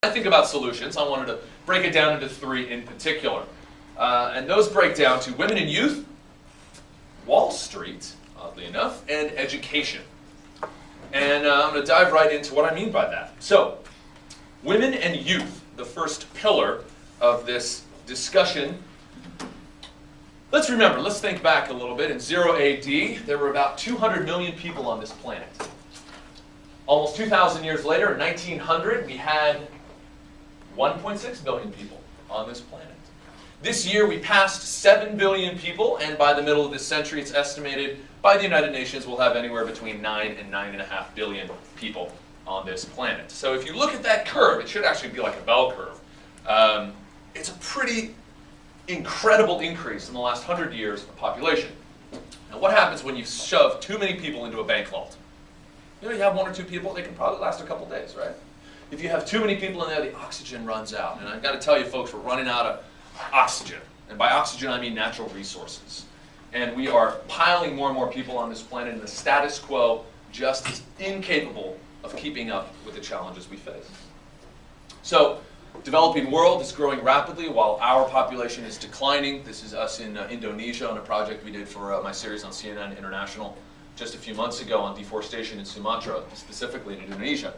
I think about solutions, I wanted to break it down into 3 in particular. And those break down to women and youth, Wall Street, oddly enough, and education. And I'm going to dive right into what I mean by that. So, women and youth, the first pillar of this discussion. Let's remember, let's think back a little bit. In 0 AD, there were about 200 million people on this planet. Almost 2,000 years later, in 1900, we had 1.6 billion people on this planet. This year, we passed 7 billion people, and by the middle of this century, it's estimated by the United Nations we'll have anywhere between 9 and 9.5 billion people on this planet. So if you look at that curve, it should actually be like a bell curve. It's a pretty incredible increase in the last 100 years of population. Now, what happens when you shove too many people into a bank vault? You know, you have 1 or 2 people, they can probably last a couple days, right? If you have too many people in there, the oxygen runs out. And I've got to tell you, folks, we're running out of oxygen. And by oxygen, I mean natural resources. And we are piling more and more people on this planet, and the status quo just is incapable of keeping up with the challenges we face. So, developing world is growing rapidly while our population is declining. This is us in Indonesia on a project we did for my series on CNN International just a few months ago on deforestation in Sumatra, specifically in Indonesia.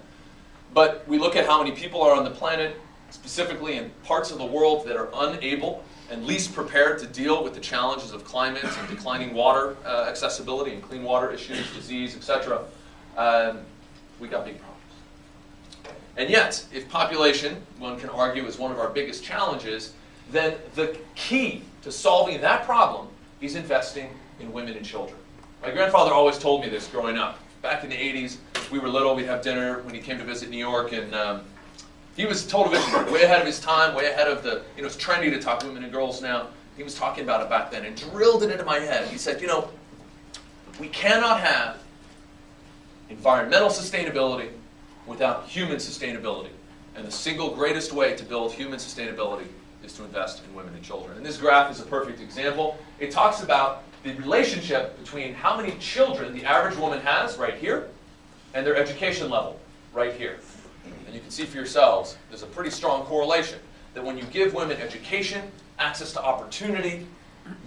But we look at how many people are on the planet, specifically in parts of the world that are unable and least prepared to deal with the challenges of climate and declining water accessibility and clean water issues, disease, etc. We got big problems. And yet, if population, one can argue, is one of our biggest challenges, then the key to solving that problem is investing in women and children. My grandfather always told me this growing up. Back in the 80s, we were little, we'd have dinner when he came to visit New York, and he was a total visionary, way ahead of his time, way ahead of the, it's trendy to talk to women and girls now. He was talking about it back then and drilled it into my head. He said, we cannot have environmental sustainability without human sustainability. And the single greatest way to build human sustainability is to invest in women and children. And this graph is a perfect example. It talks about the relationship between how many children the average woman has right here and their education level right here. And you can see for yourselves, there's a pretty strong correlation that when you give women education, access to opportunity,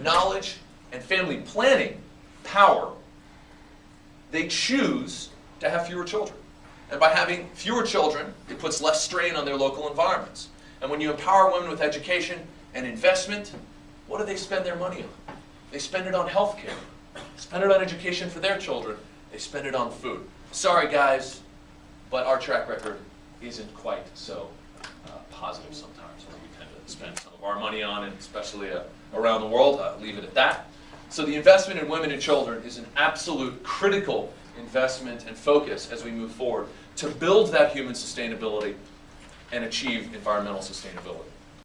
knowledge, and family planning power, they choose to have fewer children. And by having fewer children, it puts less strain on their local environments. And when you empower women with education and investment, what do they spend their money on? They spend it on health care. Spend it on education for their children. They spend it on food. Sorry, guys, but our track record isn't quite so positive sometimes. We tend to spend some of our money on it, especially around the world. I'll leave it at that. So the investment in women and children is an absolute critical investment and focus as we move forward to build that human sustainability and achieve environmental sustainability.